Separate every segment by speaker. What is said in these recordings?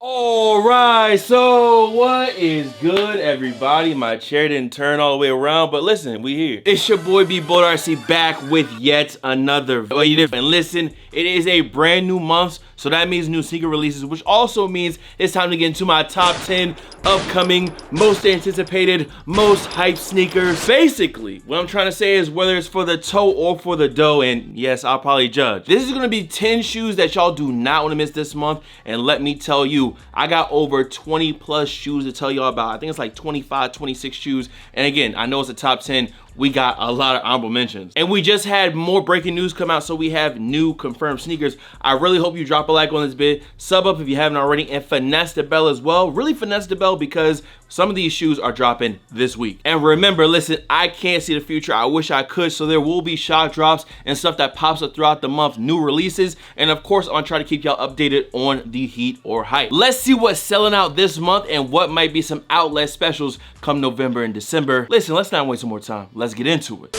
Speaker 1: All right, so what is good, everybody? My chair didn't turn all the way around, but listen, we here. It's your boy B Bold RC back with yet another video. And listen, it is a brand new month, so that means new sneaker releases, which also means it's time to get into my top 10 upcoming, most anticipated, most hyped sneakers. Basically, what I'm trying to say is whether it's for the toe or for the dough, and yes, I'll probably judge. This is gonna be 10 shoes that y'all do not wanna miss this month, and let me tell you, I got over 20 plus shoes to tell y'all about. I think it's like 25, 26 shoes. And again, I know it's a top 10. We got a lot of honorable mentions. And we just had more breaking news come out, so we have new confirmed sneakers. I really hope you drop a like on this vid, sub up if you haven't already, and finesse the bell as well. Really finesse the bell because some of these shoes are dropping this week. And remember, listen, I can't see the future. I wish I could, so there will be shock drops and stuff that pops up throughout the month, new releases. And of course, I'm gonna try to keep y'all updated on the heat or hype. Let's see what's selling out this month and what might be some outlet specials come November and December. Listen, let's not waste some more time. Let's get into it.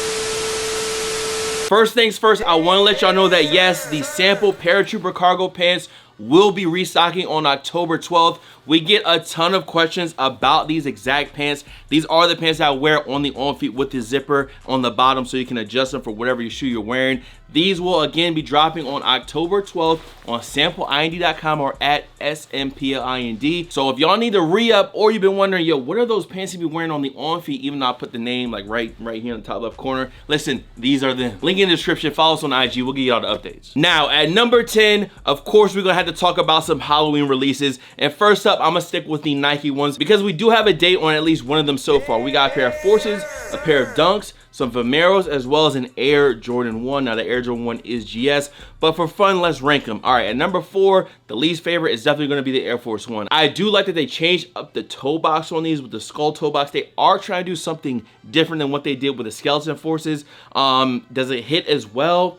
Speaker 1: First things first, I want to let y'all know that yes, the sample paratrooper cargo pants will be restocking on October 12th. We get a ton of questions about these exact pants. These are the pants that I wear on the on feet with the zipper on the bottom so you can adjust them for whatever your shoe you're wearing. These will again be dropping on October 12th on sampleind.com or at SMPLIND. So if y'all need to re-up or you've been wondering, yo, what are those pants you be wearing on the on feet, even though I put the name like right here in the top left corner, listen, these are the link in the description. Follow us on IG. We'll give y'all the updates. Now at number 10, of course, we're gonna have to talk about some Halloween releases. And first up, I'm gonna stick with the Nike ones because we do have a date on at least one of them so far. We got a pair of Forces, a pair of Dunks, some Vomeros, as well as an Air Jordan 1. Now the Air Jordan 1 is GS, but for fun, let's rank them. All right, at number 4, the least favorite is definitely gonna be the Air Force 1. I do like that they changed up the toe box on these with the skull toe box. They are trying to do something different than what they did with the Skeleton Forces. Does it hit as well?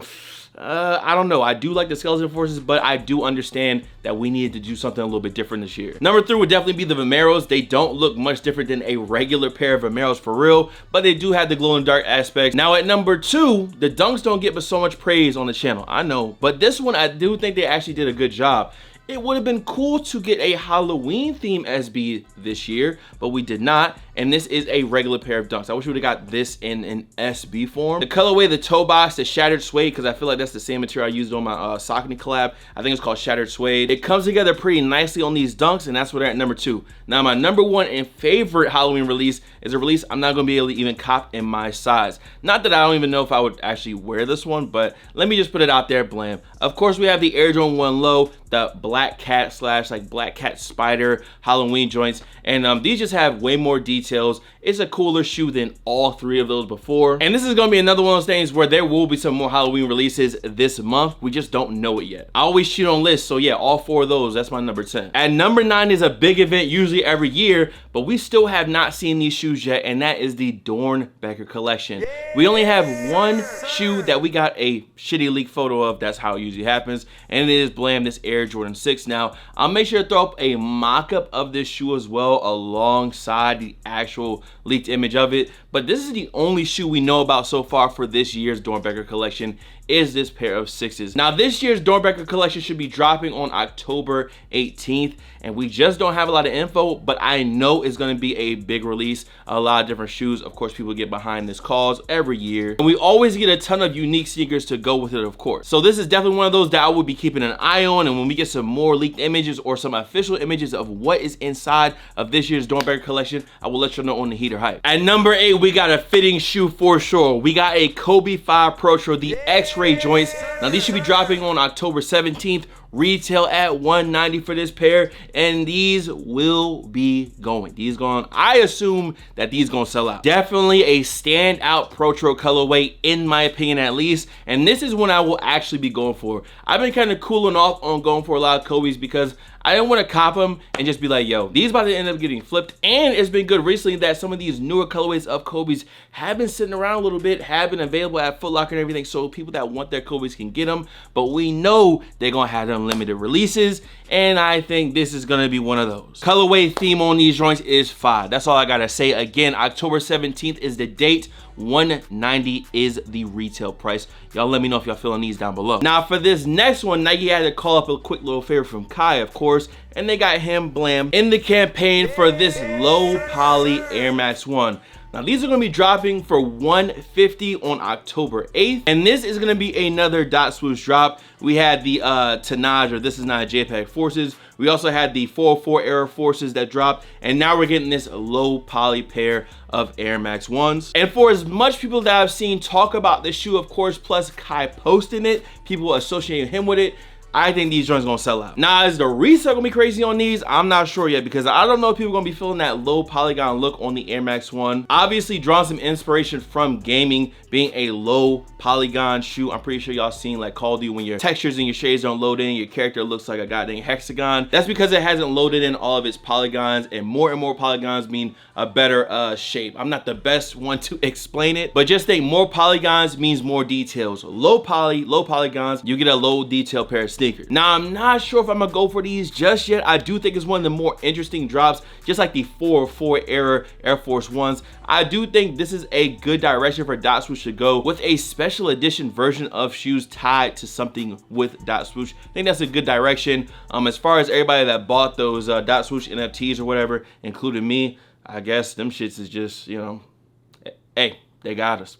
Speaker 1: I don't know. I do like the Skeleton Forces, but I do understand that we needed to do something a little bit different this year. Number 3 would definitely be the Vomeros. They don't look much different than a regular pair of Vomeros for real, but they do have the glow in the dark aspects. Now at number 2, the Dunks don't get but so much praise on the channel. I know, but this one I do think they actually did a good job. It would have been cool to get a Halloween theme SB this year, but we did not. And this is a regular pair of Dunks. I wish we would have got this in an SB form. The colorway, the toe box, the shattered suede, because I feel like that's the same material I used on my Saucony collab. I think it's called shattered suede. It comes together pretty nicely on these Dunks, and that's what they're at number 2. Now my number 1 and favorite Halloween release is a release I'm not gonna be able to even cop in my size. Not that I don't even know if I would actually wear this one, but let me just put it out there, blam. Of course, we have the Air Jordan 1 Low, the Black Cat / like Black Cat Spider Halloween joints, and these just have way more details. It's a cooler shoe than all 3 of those before, and this is gonna be another one of those things where there will be some more Halloween releases this month. We just don't know it yet. I always cheat on lists, so yeah, all 4 of those, that's my number 10. At number 9 is a big event usually every year, but we still have not seen these shoes yet, and that is the Dornbecker collection. We only have one shoe that we got a shitty leak photo of. That's how it usually happens, and it is blam, this Air Jordan 6. Now I'll make sure to throw up a mock-up of this shoe as well alongside the actual leaked image of it, but this is the only shoe we know about so far for this year's Dornbecker collection, is this pair of 6s. Now this year's Dornbecker collection should be dropping on October 18th, and we just don't have a lot of info, but I know it's going to be a big release, a lot of different shoes. Of course, people get behind this cause every year, and we always get a ton of unique sneakers to go with it, of course. So this is definitely one of those that I will be keeping an eye on, and when we get some more leaked images or some official images of what is inside of this year's Dornbecker collection, I will let you know on the heat or hype. At number 8, we got a fitting shoe for sure. We got a Kobe 5 Pro Tro, the X-Ray joints. Now these should be dropping on October 17th. Retail at $190 for this pair, and these will be going. I assume that these gonna sell out. Definitely a standout Pro Tro colorway in my opinion, at least, and this is one I will actually be going for. I've been kind of cooling off on going for a lot of Kobe's because I didn't want to cop them and just be like, yo, these about to end up getting flipped. And it's been good recently that some of these newer colorways of Kobe's have been sitting around a little bit, have been available at Foot Locker and everything, so people that want their Kobe's can get them. But we know they're gonna have them limited releases, and I think this is gonna be one of those. Colorway theme on these joints is fire. That's all I gotta say. Again, October 17th is the date. $190 is the retail price. Y'all let me know if y'all feeling these down below. Now for this next one, Nike had to call up a quick little favor from Kai, of course, and they got him blam in the campaign for this low poly Air Max 1. Now these are gonna be dropping for $150 on October 8th. And this is gonna be another dot swoosh drop. We had the Tonnage, or This Is Not a JPEG Forces. We also had the 404 Air Forces that dropped. And now we're getting this low poly pair of Air Max 1s. And for as much people that I've seen talk about this shoe, of course, plus Kai posting it, people associating him with it, I think these joints gonna sell out. Now, is the resale gonna be crazy on these? I'm not sure yet, because I don't know if people are gonna be feeling that low polygon look on the Air Max 1. Obviously drawing some inspiration from gaming, being a low polygon shoe. I'm pretty sure y'all seen like Call of Duty when your textures and your shades don't load in, your character looks like a goddamn hexagon. That's because it hasn't loaded in all of its polygons, and more polygons mean a better shape. I'm not the best one to explain it, but just think more polygons means more details. Low polygons, you get a low detail pair of sneakers. Now, I'm not sure if I'm gonna go for these just yet. I do think it's one of the more interesting drops, just like the 404 Air Force Ones. I do think this is a good direction for dot swoosh to go, with a special edition version of shoes tied to something with dot swoosh. I think that's a good direction. As far as everybody that bought those dot swoosh NFTs or whatever, including me, I guess them shits is just, you know, hey, they got us.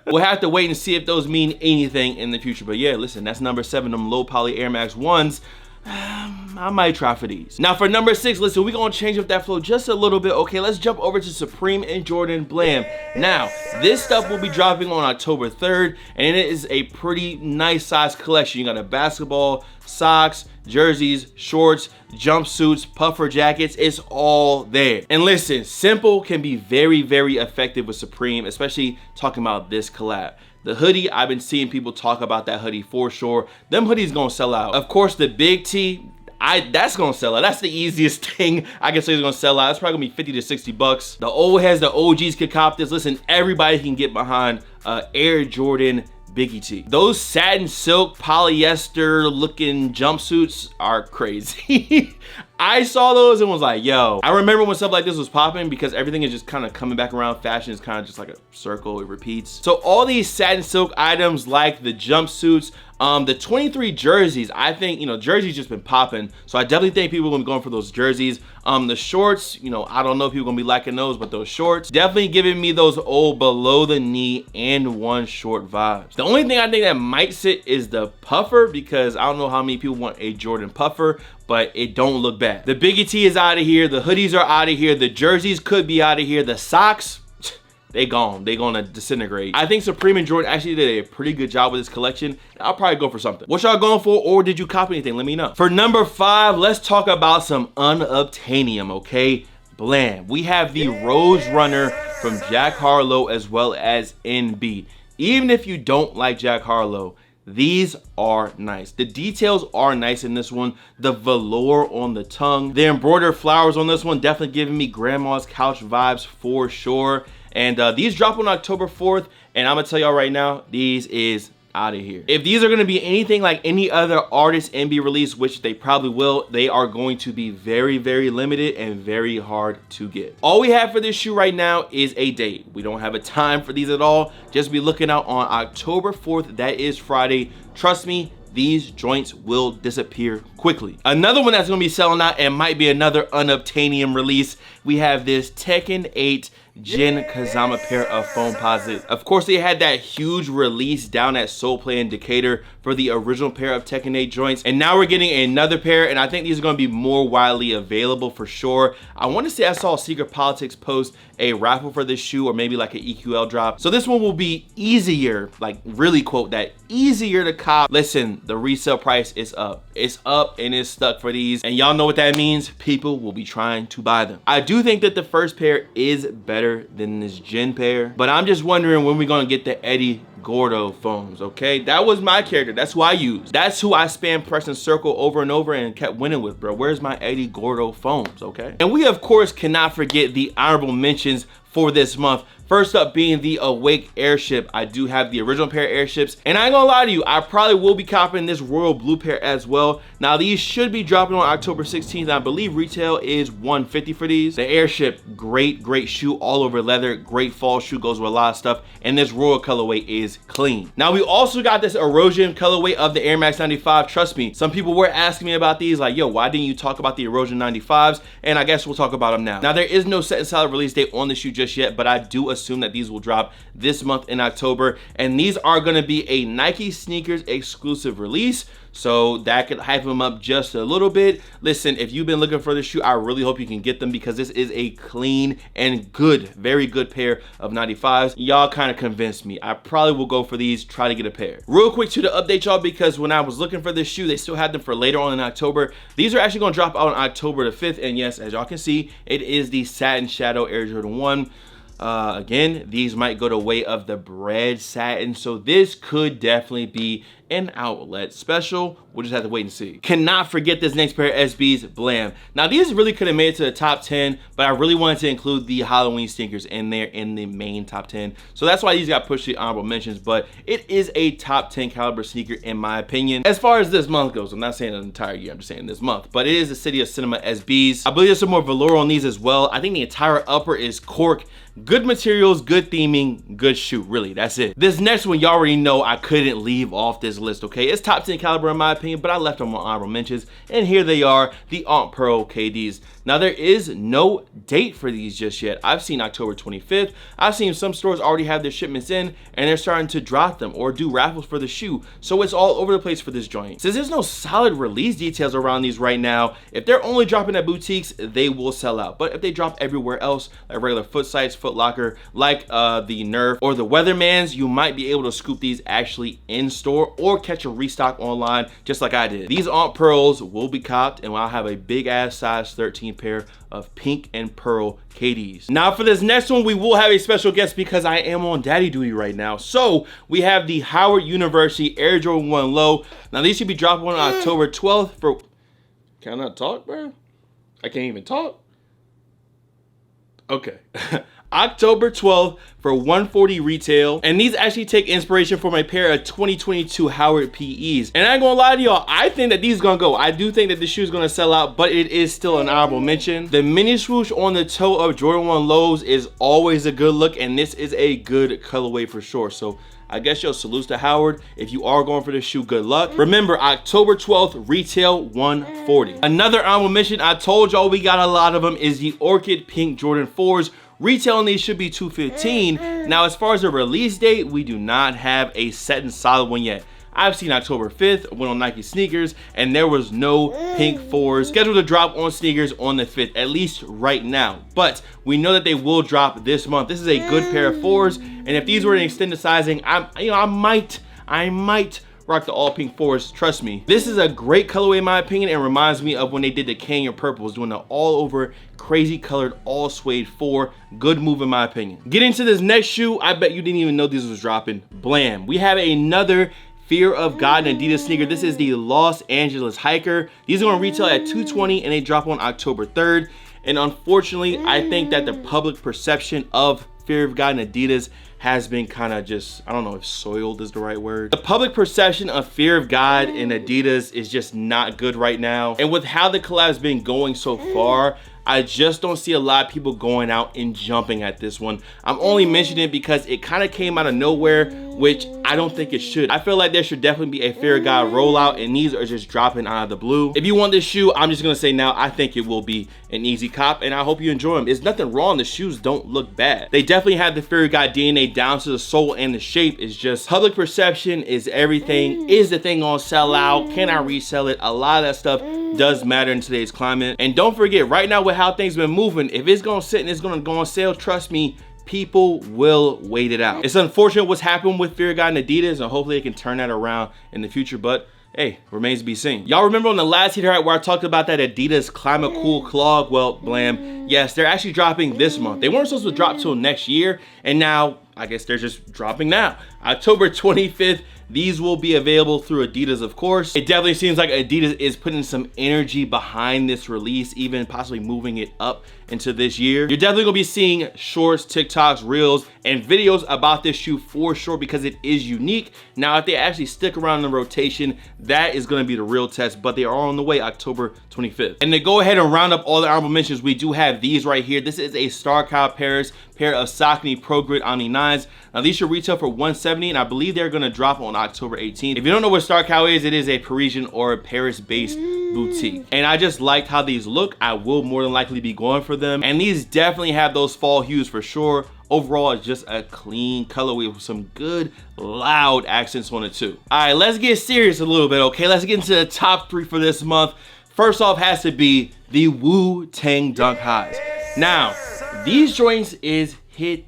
Speaker 1: We'll have to wait and see if those mean anything in the future. But yeah, listen, that's number 7, them low poly Air Max 1s. I might try for these. Now for number 6, listen, we're gonna change up that flow just a little bit. Okay, let's jump over to Supreme and Jordan Blam. Now, this stuff will be dropping on October 3rd, and it is a pretty nice size collection. You got a basketball, socks, jerseys, shorts, jumpsuits, puffer jackets. It's all there. And listen, simple can be very, very effective with Supreme, especially talking about this collab. The hoodie, I've been seeing people talk about that hoodie for sure. Them hoodies gonna sell out. Of course, the big T, that's gonna sell out. That's the easiest thing I can say is gonna sell out. It's probably gonna be 50 to 60 bucks. The old heads, the OGs could cop this. Listen, everybody can get behind Air Jordan Biggie T. Those satin silk polyester looking jumpsuits are crazy. I saw those and was like, yo, I remember when stuff like this was popping, because everything is just kind of coming back around. Fashion is kind of just like a circle, it repeats. So all these satin silk items, like the jumpsuits, the 23 jerseys, I think, you know, jerseys just been popping. So I definitely think people are gonna be going for those jerseys. The shorts, you know, I don't know if people are gonna be liking those, but those shorts, definitely giving me those old below the knee and one short vibes. The only thing I think that might sit is the puffer, because I don't know how many people want a Jordan puffer, but it don't look bad. The Biggie T is out of here. The hoodies are out of here. The jerseys could be out of here. The socks, they gone. They gonna disintegrate. I think Supreme and Jordan actually did a pretty good job with this collection. I'll probably go for something. What y'all going for, or did you copy anything? Let me know. For number 5, let's talk about some unobtainium, okay? Blam. We have the Rose Runner from Jack Harlow as well as NB. Even if you don't like Jack Harlow, these are nice. The details are nice in this one. The velour on the tongue, the embroidered flowers on this one, definitely giving me grandma's couch vibes for sure. And these drop on October 4th, and I'm gonna tell y'all right now, these is out of here. If these are gonna be anything like any other artist NB release, which they probably will, they are going to be very, very limited and very hard to get. All we have for this shoe right now is a date. We don't have a time for these at all. Just be looking out on October 4th. That is Friday. Trust me, these joints will disappear quickly. Another one that's gonna be selling out and might be another unobtainium release, we have this Tekken 8 Jin Kazama pair of foam posits. Of course, they had that huge release down at Soul Play in Decatur for the original pair of Tekken 8 joints, and now we're getting another pair, and I think these are going to be more widely available for sure. I want to say I saw Secret Politics post a raffle for this shoe, or maybe like an EQL drop. So this one will be easier, like really quote that, easier to cop. Listen, the resale price is up. It's up and it's stuck for these, and y'all know what that means. People will be trying to buy them. I do think that the first pair is better than this Jin pair, but I'm just wondering when we're gonna get the Eddie Gordo foams, okay? That was my character. That's who I used. That's who I spam press and circle over and over and kept winning with, bro. Where's my Eddie Gordo foams, okay? And we, of course, cannot forget the honorable mentions for this month. First up being the Awake Airship. I do have the original pair of airships, and I ain't gonna lie to you, I probably will be copying this royal blue pair as well. Now these should be dropping on October 16th. I believe retail is $150 for these. The airship, great shoe, all over leather, great fall shoe, goes with a lot of stuff, and this royal colorway is clean. Now we also got this erosion colorway of the Air Max 95. Trust me, some people were asking me about these, like, yo, why didn't you talk about the erosion 95s? And I guess we'll talk about them now. Now there is no set and solid release date on the shoe just yet, but I do assume that these will drop this month in October, and these are going to be a Nike sneakers exclusive release, so that could hype them up just a little bit. Listen, if you've been looking for this shoe, I really hope you can get them, because this is a clean and good, very good pair of 95s. Y'all kind of convinced me. I probably will go for these, try to get a pair. Real quick to update y'all, because when I was looking for this shoe, they still had them for later on in October. These are actually going to drop out on October the 5th, and yes, as y'all can see, it is the Satin Shadow Air Jordan 1. Again, these might go the way of the bread satin, so this could definitely be an outlet special. We'll just have to wait and see. Cannot forget this next pair of SBs, Blam. Now these really could have made it to the top 10, but I really wanted to include the Halloween sneakers in there in the main top 10, so that's why these got pushed to the honorable mentions, but it is a top 10 caliber sneaker in my opinion. As far as this month goes, I'm not saying an entire year, I'm just saying this month, but it is the City of Cinema SBs. I believe there's some more velour on these as well. I think the entire upper is cork. Good materials, good theming, good shoe, really, that's it. This next one, y'all already know I couldn't leave off this list, okay? It's top 10 caliber in my opinion, but I left them on honorable mentions, and here they are, the Aunt Pearl KDs. Now there is no date for these just yet. I've seen October 25th. I've seen some stores already have their shipments in, and they're starting to drop them or do raffles for the shoe. So it's all over the place for this joint. Since there's no solid release details around these right now, if they're only dropping at boutiques, they will sell out. But if they drop everywhere else, like regular Foot Sites, Foot Locker, like the Nerf or the Weathermans, you might be able to scoop these actually in store or catch a restock online just like I did. These Aunt Pearls will be copped, and I'll have a big ass size 13 pair of pink and pearl KDs. Now for this next one, we will have a special guest because I am on daddy duty right now. So we have the Howard University Air Jordan 1 Low. Now these should be dropping on October 12th for, can I not talk, bro? I can't even talk. Okay. October 12th for $140 retail, and these actually take inspiration from a pair of 2022 Howard PEs. And I ain't gonna lie to y'all, I think that these gonna go. I do think that the shoe is gonna sell out, but it is still an honorable mention. The mini swoosh on the toe of Jordan 1 Lows is always a good look, and this is a good colorway for sure. So I guess yo, salutes to Howard. If you are going for this shoe, good luck. Remember, October 12th, retail $140. Another honorable mention, I told y'all we got a lot of them, is the Orchid Pink Jordan 4s. Retailing these should be $215. Now, as far as the release date, we do not have a set and solid one yet. I've seen October 5th, went on Nike sneakers, and there was no pink 4s scheduled to drop on sneakers on the 5th, at least right now. But we know that they will drop this month. This is a good pair of 4s, and if these were in extended sizing, I might rock the all pink 4s, trust me. This is a great colorway in my opinion, and reminds me of when they did the Canyon Purples, doing the all over crazy colored all suede 4. Good move in my opinion. Getting to this next shoe, I bet you didn't even know this was dropping. Blam. We have another Fear of God and Adidas sneaker. This is the Los Angeles Hiker. These are gonna retail at $220 and they drop on October 3rd. And unfortunately, I think that the public perception of Fear of God and Adidas has been kind of just, I don't know if soiled is the right word. The public perception of Fear of God and Adidas is just not good right now. And with how the collab's been going so far, I just don't see a lot of people going out and jumping at this one. I'm only mentioning it because it kind of came out of nowhere, which I don't think it should. I feel like there should definitely be a Fear of God rollout, and these are just dropping out of the blue. If you want this shoe, I'm just gonna say now, I think it will be an easy cop, and I hope you enjoy them. There's nothing wrong, the shoes don't look bad. They definitely have the Fear of God DNA down to the sole and the shape. Is just public perception is everything. Is the thing gonna sell out? Can I resell it? A lot of that stuff does matter in today's climate. And don't forget, right now with how things been moving, if it's gonna sit and it's gonna go on sale, trust me, people will wait it out. It's unfortunate what's happened with Fear of God and Adidas, and hopefully they can turn that around in the future, but hey, remains to be seen. Y'all remember on the last Heat Right where I talked about that Adidas Climate Cool clog? Well, blam, yes, they're actually dropping this month. They weren't supposed to drop till next year, and now I guess they're just dropping now. October 25th, These will be available through Adidas, of course. It definitely seems like Adidas is putting some energy behind this release, even possibly moving it up into this year. You're definitely gonna be seeing shorts, TikToks, reels, and videos about this shoe for sure, because it is unique. Now, if they actually stick around in the rotation, that is gonna be the real test, but they are on the way October 25th. And to go ahead and round up all the honorable mentions, we do have these right here. This is a Star Cow Paris pair of Saucony Pro Grid Omni 9s. Now, these should retail for $170, and I believe they're gonna drop on October 18th. If you don't know what Star Cow is, it is a Parisian or Paris-based boutique. And I just liked how these look. I will more than likely be going for them. And these definitely have those fall hues for sure. Overall, it's just a clean colorway with some good, loud accents on it too. All right, let's get serious a little bit, okay? Let's get into the top 3 for this month. First off has to be the Wu-Tang Dunk Highs. Now, these joints is hitting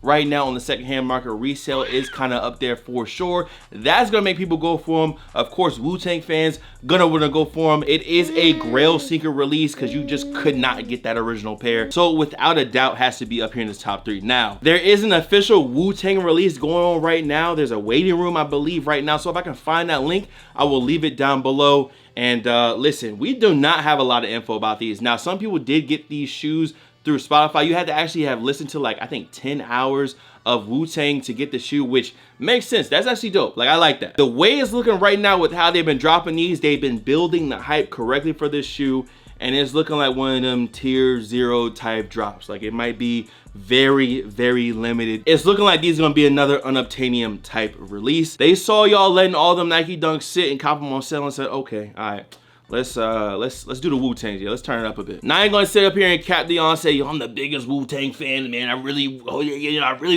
Speaker 1: right now on the secondhand market. Resale is kind of up there for sure. That's gonna make people go for them. Of course, Wu-Tang fans gonna wanna go for them. It is a Grail sneaker release because you just could not get that original pair. So without a doubt has to be up here in this top 3. Now, there is an official Wu-Tang release going on right now. There's a waiting room, I believe, right now. So if I can find that link, I will leave it down below. And listen, we do not have a lot of info about these. Now, some people did get these shoes through Spotify. You had to actually have listened to like, I think 10 hours of Wu-Tang to get the shoe, which makes sense. That's actually dope. Like, I like that. The way it's looking right now with how they've been dropping these, they've been building the hype correctly for this shoe, and it's looking like one of them tier 0 type drops. Like, it might be very, very limited. It's looking like these are gonna be another unobtainium type release. They saw y'all letting all them Nike Dunks sit and cop them on sale and said, okay, all right, let's do the Wu-Tang here. Let's turn it up a bit. Now I ain't gonna sit up here and cap the on and say, yo, I'm the biggest Wu-Tang fan, man. I really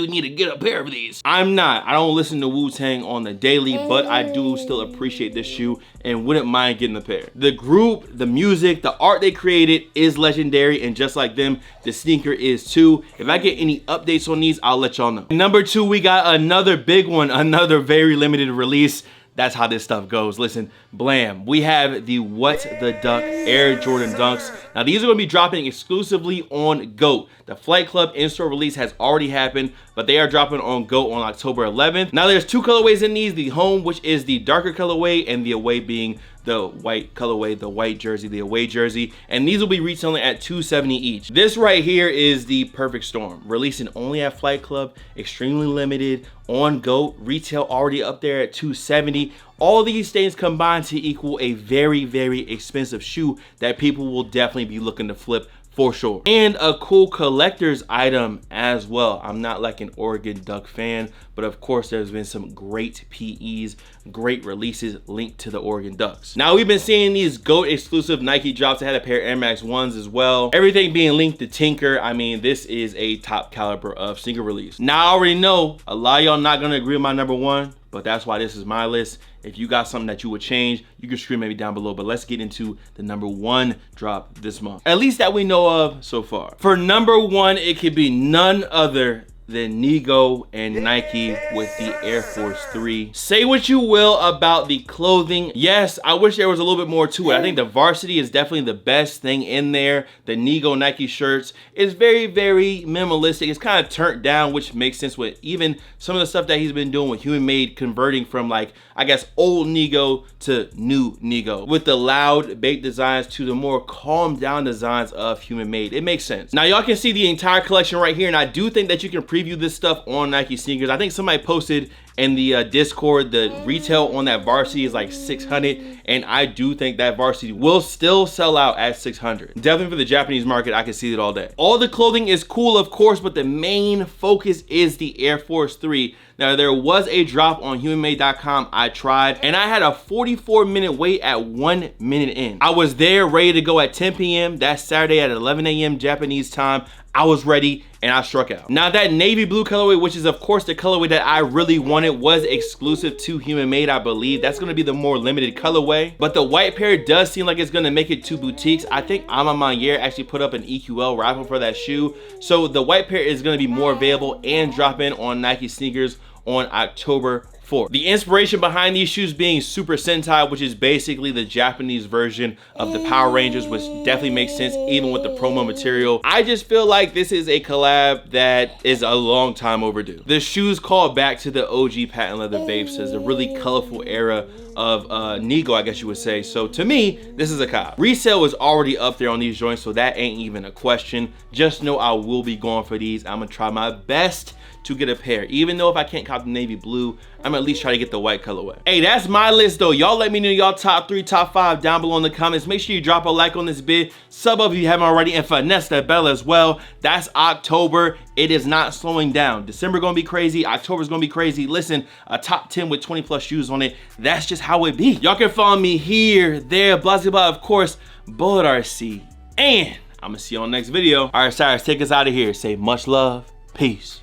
Speaker 1: need to get a pair of these. I'm not. I don't listen to Wu-Tang on the daily, but I do still appreciate this shoe and wouldn't mind getting the pair. The group, the music, the art they created is legendary, and just like them, the sneaker is too. If I get any updates on these, I'll let y'all know. Number 2, we got another big one, another very limited release. That's how this stuff goes. Listen, blam. We have the What the Duck Air Jordan Dunks. Now, these are going to be dropping exclusively on GOAT. The Flight Club in-store release has already happened, but they are dropping on GOAT on October 11th. Now, there's 2 colorways in these. The home, which is the darker colorway, and the away being the white colorway, the white jersey, the away jersey. And these will be retailing at $270 each. This right here is the perfect storm. Releasing only at Flight Club, extremely limited, on GOAT, retail already up there at $270. All these things combined to equal a very, very expensive shoe that people will definitely be looking to flip for sure. And a cool collector's item as well. I'm not like an Oregon Duck fan, but of course there's been some great PEs, great releases linked to the Oregon Ducks. Now, we've been seeing these GOAT exclusive Nike drops. I had a pair of Air Max 1s as well. Everything being linked to Tinker. I mean, this is a top caliber of sneaker release. Now, I already know a lot of y'all not gonna agree with my number 1, but that's why this is my list. If you got something that you would change, you can scream at me down below, but let's get into the number 1 drop this month. At least that we know of so far. For number 1, it could be none other than Nigo and Nike with the Air Force 3. Say what you will about the clothing. Yes, I wish there was a little bit more to it. I think the varsity is definitely the best thing in there. The Nigo Nike shirts is very, very minimalistic. It's kind of turned down, which makes sense with even some of the stuff that he's been doing with Human Made, converting from, like, I guess, old Nigo to new Nigo, with the loud baked designs to the more calmed down designs of Human Made. It makes sense. Now, y'all can see the entire collection right here, and I do think that you can preview this stuff on Nike sneakers. I think somebody posted in the Discord, the retail on that varsity is like 600, and I do think that varsity will still sell out at 600. Definitely for the Japanese market, I can see it all day. All the clothing is cool, of course, but the main focus is the Air Force 3. Now, there was a drop on humanmade.com. I tried, and I had a 44-minute wait at 1 minute in. I was there ready to go at 10 p.m. That's Saturday at 11 a.m. Japanese time. I was ready and I struck out. Now, that navy blue colorway, which is of course the colorway that I really wanted, was exclusive to Human Made, I believe. That's gonna be the more limited colorway. But the white pair does seem like it's gonna make it to boutiques. I think Ama Manier actually put up an EQL raffle for that shoe. So the white pair is gonna be more available and drop in on Nike sneakers on October 4. The inspiration behind these shoes being Super Sentai, which is basically the Japanese version of the Power Rangers, which definitely makes sense even with the promo material. I just feel like this is a collab that is a long time overdue. The shoes call back to the OG patent leather vapes as a really colorful era of Nego, I guess you would say. So to me, this is a cop. Resale is already up there on these joints, so that ain't even a question. Just know I will be going for these. I'm gonna try my best to get a pair. Even though if I can't cop the navy blue, I'm at least try to get the white colorway. Hey, that's my list though. Y'all let me know y'all top 3, top 5 down below in the comments. Make sure you drop a like on this vid, sub up if you haven't already, and finesse that bell as well. That's October. It is not slowing down. December gonna be crazy. October's gonna be crazy. Listen, a top 10 with 20 plus shoes on it. That's just how it be. Y'all can follow me here, there, blah, blah, blah, of course, Bullet RC. And I'm gonna see you on the next video. All right, Cyrus, take us out of here. Say much love, peace.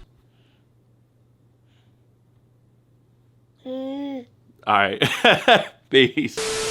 Speaker 1: All right, peace.